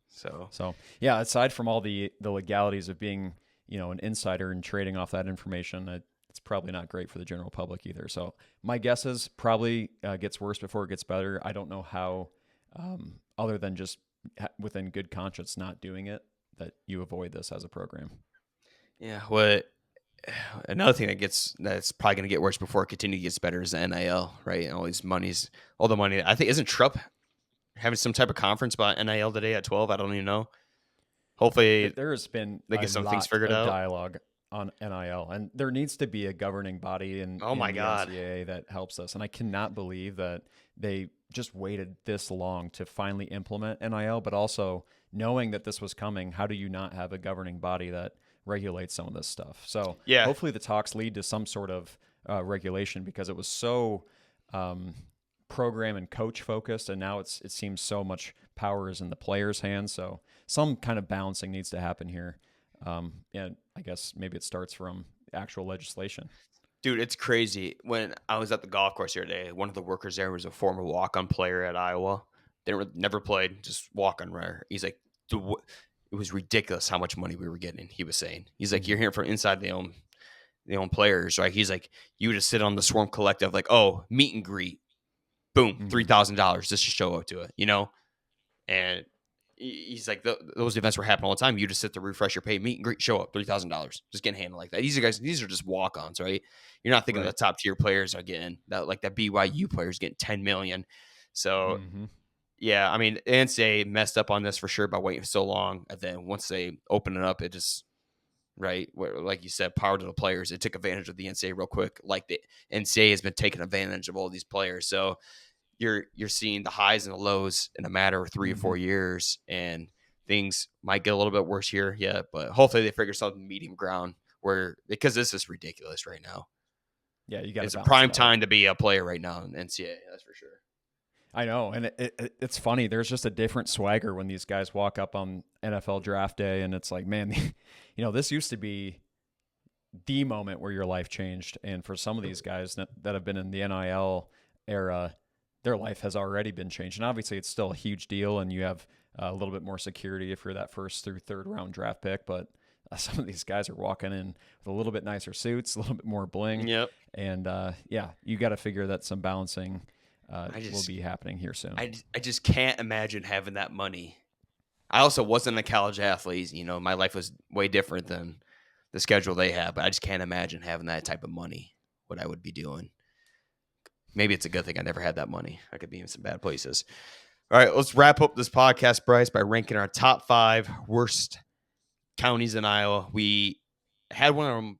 [SPEAKER 2] So yeah, aside from all the legalities of being, an insider and trading off that information, it's probably not great for the general public either. So my guess is probably gets worse before it gets better. I don't know how, other than just within good conscience not doing it, that you avoid this as a program.
[SPEAKER 1] Yeah. Another thing that's probably going to get worse before it continues to get better is the NIL, right? And all the money. I think, isn't Trump having some type of conference about NIL today at 12? I don't even know. Hopefully
[SPEAKER 2] there has been
[SPEAKER 1] they get some things figured out.
[SPEAKER 2] Dialogue on NIL, and there needs to be a governing body in the NCAA that helps us. And I cannot believe that they just waited this long to finally implement NIL, but also knowing that this was coming, how do you not have a governing body that regulates some of this stuff? So hopefully the talks lead to some sort of regulation, because it was so program and coach focused, and now it seems so much power is in the players' hands. So some kind of balancing needs to happen here. And I guess maybe it starts from actual legislation.
[SPEAKER 1] Dude, it's crazy. When I was at the golf course the other day, one of the workers there was a former walk-on player at Iowa. They never played, just walk-on rare. He's like, it was ridiculous how much money we were getting. He was saying, he's like, you're hearing from inside the own players, right? He's like, you would just sit on the Swarm Collective, like, oh, meet and greet, boom, $3,000 just to show up to it, And he's like, those events were happening all the time. You just sit there, refresh your pay, meet and greet, show up, $3,000, just getting handled like that. These are just walk-ons, right? You're not thinking the top tier players are getting that, like that BYU players getting $10 million. So yeah, I mean, NCAA messed up on this for sure by waiting so long, and then once they open it up, it just like you said, power to the players. It took advantage of the NCAA real quick. Like the NCAA has been taking advantage of all these players, so you're seeing the highs and the lows in a matter of 3 or 4 years, and things might get a little bit worse here. Yeah, but hopefully they figure something medium ground because this is ridiculous right now.
[SPEAKER 2] Yeah, you got.
[SPEAKER 1] It's a prime time to be a player right now in NCAA. That's for sure.
[SPEAKER 2] I know, and it's funny. There's just a different swagger when these guys walk up on NFL draft day, and it's like, man, this used to be the moment where your life changed. And for some of these guys that have been in the NIL era, their life has already been changed. And obviously, it's still a huge deal, and you have a little bit more security if you're that first through third round draft pick. But some of these guys are walking in with a little bit nicer suits, a little bit more bling.
[SPEAKER 1] Yep.
[SPEAKER 2] And you got to figure that some balancing will be happening here soon.
[SPEAKER 1] I just can't imagine having that money. I also wasn't a college athlete. My life was way different than the schedule they have, but I just can't imagine having that type of money, what I would be doing. Maybe it's a good thing I never had that money. I could be in some bad places. All right, let's wrap up this podcast, Bryce, by ranking our top 5 worst counties in Iowa. We had one of our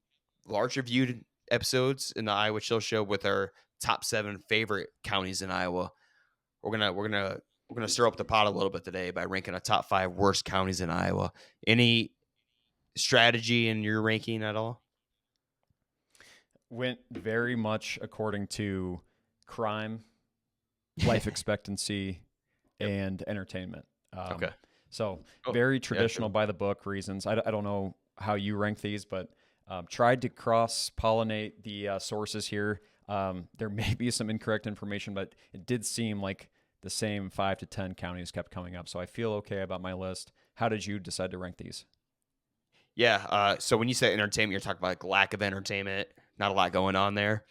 [SPEAKER 1] larger viewed episodes in the Iowa Chill Show with our top 7 favorite counties in Iowa. We're gonna stir up the pot a little bit today by ranking our top 5 worst counties in Iowa. Any strategy in your ranking at all?
[SPEAKER 2] Went very much according to crime, life expectancy, and entertainment.
[SPEAKER 1] Okay.
[SPEAKER 2] So very traditional by the book reasons. I don't know how you rank these, but tried to cross-pollinate the sources here. There may be some incorrect information, but it did seem like the same 5 to 10 counties kept coming up. So I feel okay about my list. How did you decide to rank these?
[SPEAKER 1] Yeah. So when you say entertainment, you're talking about like lack of entertainment, not a lot going on there.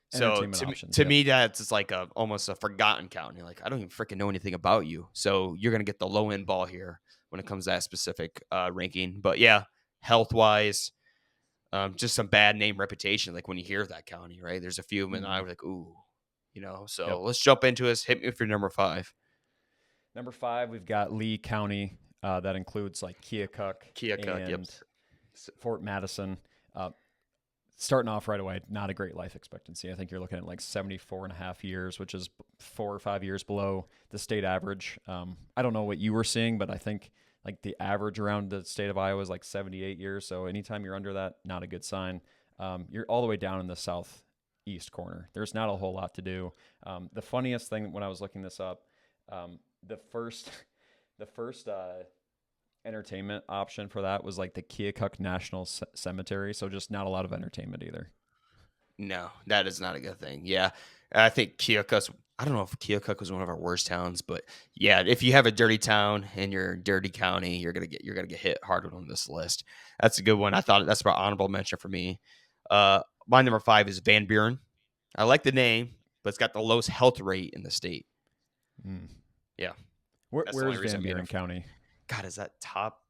[SPEAKER 1] So to me, that's just like almost a forgotten county. Like, I don't even freaking know anything about you. So you're going to get the low end ball here when it comes to that specific ranking. But yeah, health wise, just some bad name reputation. Like when you hear that county, right? There's a few of them, and I was like, ooh, So let's jump into this. Hit me with your number 5.
[SPEAKER 2] Number 5, we've got Lee County. That includes like Keokuk, and Fort Madison. Starting off right away, not a great life expectancy. I think you're looking at like 74.5 years, which is 4 or 5 years below the state average. I don't know what you were seeing, but I think like the average around the state of Iowa is like 78 years. So anytime you're under that, not a good sign. You're all the way down in the east corner. There's not a whole lot to do. The funniest thing when I was looking this up, the first the first entertainment option for that was like the Keokuk National Cemetery. So just not a lot of entertainment either.
[SPEAKER 1] No, that is not a good thing. Yeah, I think Keokuk. I don't know if Keokuk was one of our worst towns, but yeah, if you have a dirty town in your dirty county, you're gonna get hit hard on this list. That's a good one. I thought that's about honorable mention for me. My number 5 is Van Buren. I like the name, but it's got the lowest health rate in the state.
[SPEAKER 2] Mm.
[SPEAKER 1] Yeah, that's the
[SPEAKER 2] Where
[SPEAKER 1] only
[SPEAKER 2] is
[SPEAKER 1] reason
[SPEAKER 2] Van
[SPEAKER 1] I made
[SPEAKER 2] Buren
[SPEAKER 1] it.
[SPEAKER 2] County?
[SPEAKER 1] God, is that top?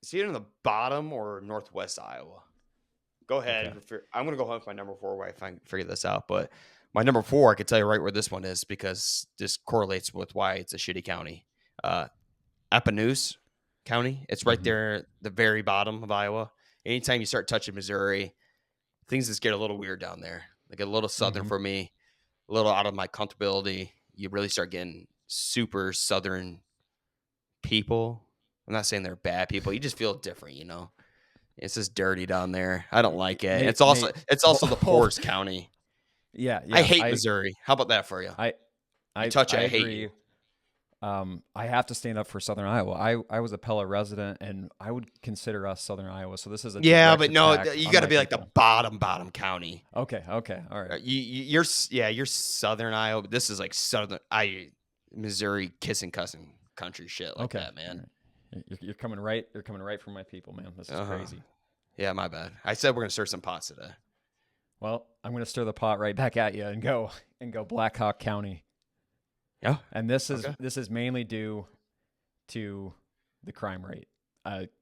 [SPEAKER 1] Is it in the bottom or northwest Iowa? Go ahead.
[SPEAKER 2] Okay.
[SPEAKER 1] I'm going to go home with my number 4 while I figure this out. But my number 4, I can tell you right where this one is because this correlates with why it's a shitty county. Appanoose County. It's right there at the very bottom of Iowa. Anytime you start touching Missouri, things just get a little weird down there. They get a little southern for me, a little out of my comfortability. You really start getting super southern people. I'm not saying they're bad people. You just feel different, you know. It's just dirty down there. I don't like it.
[SPEAKER 2] Nate,
[SPEAKER 1] It's also the
[SPEAKER 2] hold,
[SPEAKER 1] poorest county.
[SPEAKER 2] yeah,
[SPEAKER 1] I
[SPEAKER 2] yeah.
[SPEAKER 1] hate Missouri. How about that for you?
[SPEAKER 2] I,
[SPEAKER 1] You touch it,
[SPEAKER 2] I
[SPEAKER 1] I hate
[SPEAKER 2] agree.
[SPEAKER 1] you.
[SPEAKER 2] I have to stand up for Southern Iowa. I was a Pella resident, and I would consider us Southern Iowa. So this is a
[SPEAKER 1] Yeah,
[SPEAKER 2] direct
[SPEAKER 1] but no,
[SPEAKER 2] attack
[SPEAKER 1] you
[SPEAKER 2] on
[SPEAKER 1] got to
[SPEAKER 2] my
[SPEAKER 1] be like the
[SPEAKER 2] people.
[SPEAKER 1] bottom county.
[SPEAKER 2] Okay, all right.
[SPEAKER 1] You're Southern Iowa. But this is like Missouri kissing cussing country shit like
[SPEAKER 2] Okay,
[SPEAKER 1] that, man.
[SPEAKER 2] right. You're coming right. You're coming right from my people, man. This is crazy.
[SPEAKER 1] Yeah, my bad. I said we're gonna stir some pots today.
[SPEAKER 2] Well, I'm going to stir the pot right back at you and go Black Hawk County.
[SPEAKER 1] Yeah,
[SPEAKER 2] And this
[SPEAKER 1] okay.
[SPEAKER 2] is mainly due to the crime rate.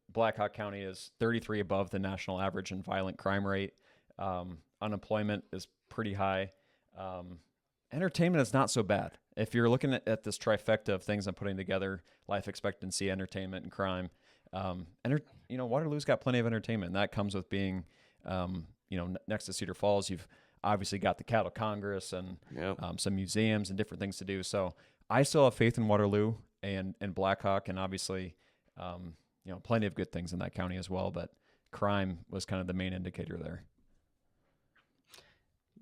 [SPEAKER 2] Black Hawk County is 33 above the national average in violent crime rate. Unemployment is pretty high. Entertainment is not so bad. If you're looking at this trifecta of things I'm putting together, life expectancy, entertainment, and crime, Waterloo's got plenty of entertainment. And that comes with being, next to Cedar Falls. You've obviously got the Cattle Congress and
[SPEAKER 1] Yep.
[SPEAKER 2] some museums and different things to do. So I still have faith in Waterloo and Black Hawk, and obviously, plenty of good things in that county as well. But crime was kind of the main indicator there.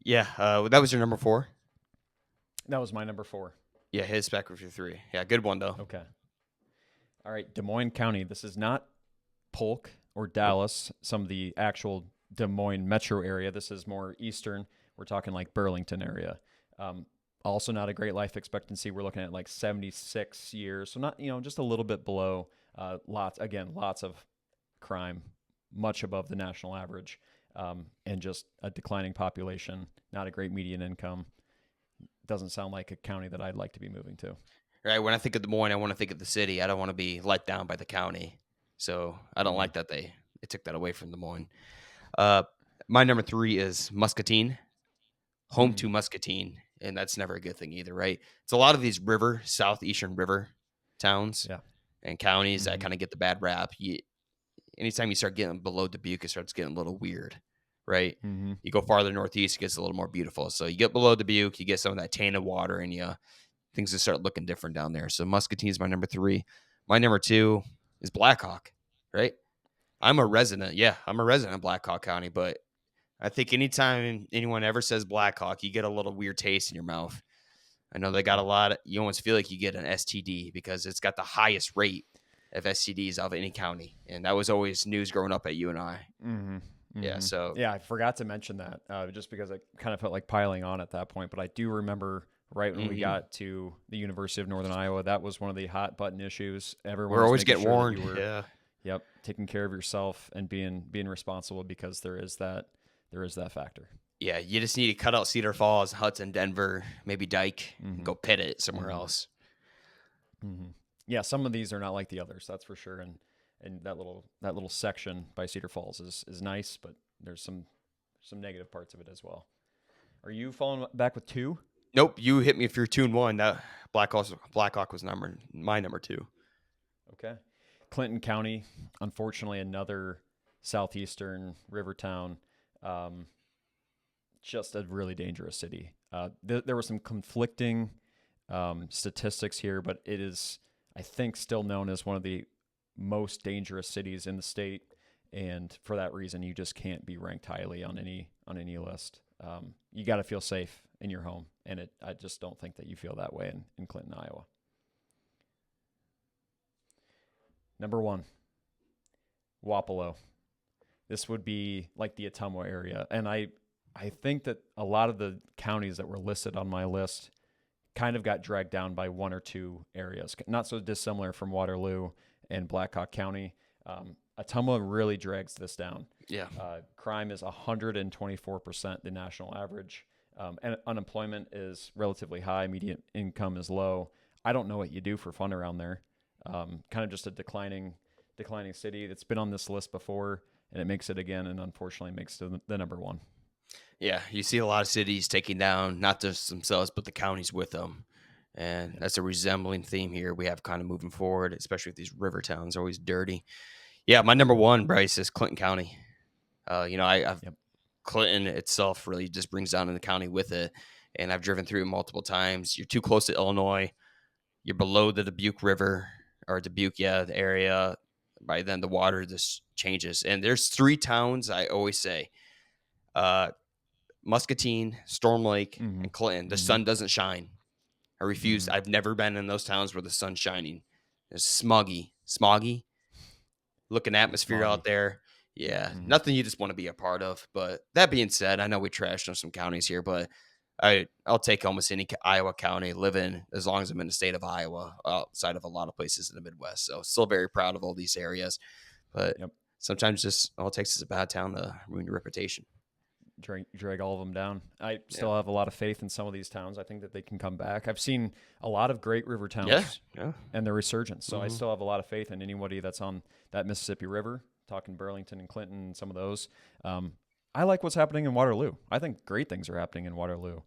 [SPEAKER 1] Yeah, that was your number 4.
[SPEAKER 2] That was my number 4.
[SPEAKER 1] Yeah, his back with your 3. Yeah, good one though.
[SPEAKER 2] Okay. All right, Des Moines County. This is not Polk or Dallas, some of the actual Des Moines metro area. This is more eastern. We're talking like Burlington area. Also not a great life expectancy. We're looking at like 76 years. So not, just a little bit below. Lots of crime, much above the national average, and just a declining population, not a great median income. Doesn't sound like a county that I'd like to be moving to.
[SPEAKER 1] Right. When I think of Des Moines, I want to think of the city. I don't want to be let down by the county. So I don't like that they took that away from Des Moines. My number 3 is Muscatine, home to Muscatine, and that's never a good thing either, right? It's a lot of these southeastern river towns and counties that kind of get the bad rap. Anytime you start getting below Dubuque, it starts getting a little weird, right?
[SPEAKER 2] Mm-hmm.
[SPEAKER 1] You go farther northeast, it gets a little more beautiful. So you get below Dubuque, you get some of that tainted water in you. Things just start looking different down there. So Muscatine is my number 3. My number 2 is Blackhawk, right? I'm a resident. Yeah, I'm a resident of Black Hawk County, but I think anytime anyone ever says Black Hawk, you get a little weird taste in your mouth. I know they got a lot. You almost feel like you get an STD because it's got the highest rate of STDs of any county, and that was always news growing up at UNI.
[SPEAKER 2] Mm-hmm.
[SPEAKER 1] Yeah, so
[SPEAKER 2] yeah, I forgot to mention that just because I kind of felt like piling on at that point. But I do remember right when we got to the University of Northern Iowa, that was one of the hot button issues. Everyone
[SPEAKER 1] we're
[SPEAKER 2] was
[SPEAKER 1] always
[SPEAKER 2] making
[SPEAKER 1] getting
[SPEAKER 2] sure that
[SPEAKER 1] warned.
[SPEAKER 2] you were,
[SPEAKER 1] Yeah.
[SPEAKER 2] Yep, taking care of yourself and being responsible because there is that factor.
[SPEAKER 1] Yeah, you just need to cut out Cedar Falls, Hudson, Denver, maybe Dyke, and go pit it somewhere else.
[SPEAKER 2] Mm-hmm. Yeah, some of these are not like the others, that's for sure. And that little section by Cedar Falls is nice, but there's some negative parts of it as well. Are you falling back with 2?
[SPEAKER 1] Nope, you hit me if you're 2-1. That Black Hawk was my number 2.
[SPEAKER 2] Okay. Clinton County, unfortunately, another southeastern river town. Just a really dangerous city. There were some conflicting statistics here, but it is, I think, still known as one of the most dangerous cities in the state. And for that reason, you just can't be ranked highly on any list. you got to feel safe in your home. And I just don't think that you feel that way in Clinton, Iowa. Number 1, Wapello. This would be like the Ottumwa area. And I think that a lot of the counties that were listed on my list kind of got dragged down by 1 or 2 areas. Not so dissimilar from Waterloo and Black Hawk County. Ottumwa really drags this down.
[SPEAKER 1] Yeah.
[SPEAKER 2] Crime is 124% the national average. And unemployment is relatively high. Median income is low. I don't know what you do for fun around there. Kind of just a declining city that's been on this list before, and it makes it again, and unfortunately makes it the number 1.
[SPEAKER 1] Yeah, you see a lot of cities taking down not just themselves, but the counties with them. And that's a resembling theme here we have kind of moving forward, especially with these river towns, always dirty. Yeah, my number 1, Bryce, is Clinton County. I've Clinton itself really just brings down in the county with it, and I've driven through it multiple times. You're too close to Illinois. You're below the Dubuque River, or Dubuque, the area. By then, the water just changes. And there's 3 towns I always say, Muscatine, Storm Lake, and Clinton. The sun doesn't shine. I refuse. I've never been in those towns where the sun's shining. It's smoggy, looking atmosphere out there. Yeah, nothing you just want to be a part of. But that being said, I know we trashed on some counties here, but I'll take almost any Iowa county, live in as long as I'm in the state of Iowa, outside of a lot of places in the Midwest. So still very proud of all these areas. But sometimes just all it takes is a bad town to ruin your reputation.
[SPEAKER 2] Drag all of them down. I still have a lot of faith in some of these towns. I think that they can come back. I've seen a lot of great river towns and their resurgence. So I still have a lot of faith in anybody that's on that Mississippi River, talking Burlington and Clinton and some of those. I like what's happening in Waterloo. I think great things are happening in Waterloo.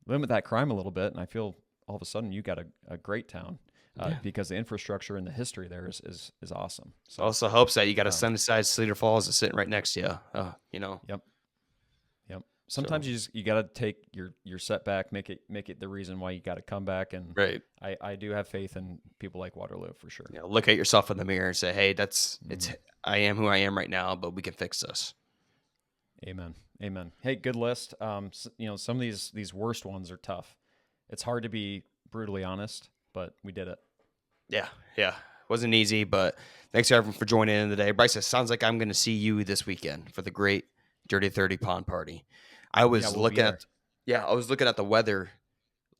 [SPEAKER 2] Limit that crime a little bit, and I feel all of a sudden you got a great town. Because the infrastructure and the history there is awesome. So
[SPEAKER 1] also helps that you got a Sunnyside, Cedar Falls is sitting right next to you.
[SPEAKER 2] Yep. Sometimes you got to take your setback, make it the reason why you got to come back. And I do have faith in people like Waterloo for sure.
[SPEAKER 1] Look at yourself in the mirror and say, hey, I am who I am right now, but we can fix this.
[SPEAKER 2] Amen. Hey, good list. Some of these worst ones are tough. It's hard to be brutally honest, but we did it.
[SPEAKER 1] Yeah. Wasn't easy, but thanks everyone for joining in today. Bryce, it sounds like I'm going to see you this weekend for the great Dirty 30 Pond Party. I was looking at the weather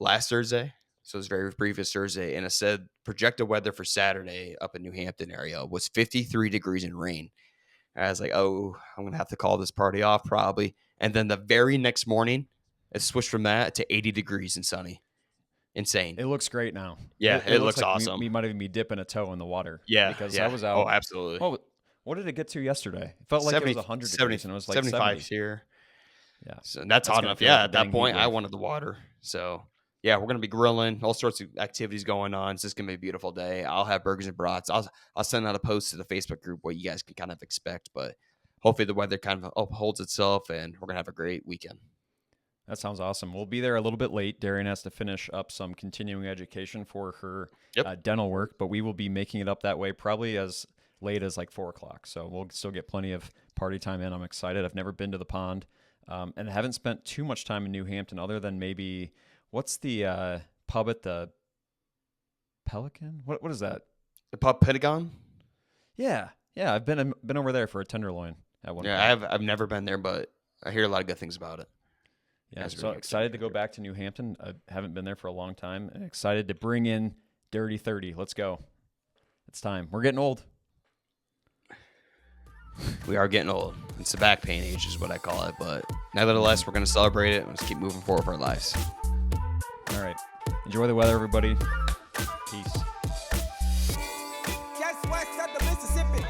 [SPEAKER 1] last Thursday, so it was very previous Thursday, and it said projected weather for Saturday up in New Hampton area was 53 degrees and rain. And I was like, oh, I'm going to have to call this party off probably. And then the very next morning, it switched from that to 80 degrees and sunny. Insane.
[SPEAKER 2] It looks great now.
[SPEAKER 1] Yeah, it looks
[SPEAKER 2] like
[SPEAKER 1] awesome.
[SPEAKER 2] We might even be dipping a toe in the water.
[SPEAKER 1] Yeah,
[SPEAKER 2] because I was out.
[SPEAKER 1] Oh, absolutely.
[SPEAKER 2] Oh, what did it get to yesterday? It felt like it was 100 degrees, and it was like
[SPEAKER 1] 75
[SPEAKER 2] 70.
[SPEAKER 1] here.
[SPEAKER 2] Yeah,
[SPEAKER 1] so that's hot enough. Yeah, at that point, I wanted the water. So yeah, we're gonna be grilling, all sorts of activities going on. It's just gonna be a beautiful day. I'll have burgers and brats. I'll send out a post to the Facebook group what you guys can kind of expect. But hopefully the weather kind of upholds itself, and we're gonna have a great weekend.
[SPEAKER 2] That sounds awesome. We'll be there a little bit late. Darian has to finish up some continuing education for her dental work, but we will be making it up that way probably as late as like 4 o'clock. So we'll still get plenty of party time in. I'm excited. I've never been to the pond and haven't spent too much time in New Hampton other than maybe what's the pub at the Pelican? What is that?
[SPEAKER 1] The pub Pentagon?
[SPEAKER 2] Yeah. I've been over there for a tenderloin at one point.
[SPEAKER 1] I've never been there, but I hear a lot of good things about it.
[SPEAKER 2] Yeah, so excited to go back to New Hampton. I haven't been there for a long time, and excited to bring in Dirty 30. Let's go. It's time. We're getting old.
[SPEAKER 1] We are getting old. It's the back pain age is what I call it, but nevertheless, we're going to celebrate it and let's keep moving forward with our lives.
[SPEAKER 2] All right. Enjoy the weather, everybody. Peace.
[SPEAKER 3] Just west of the Mississippi.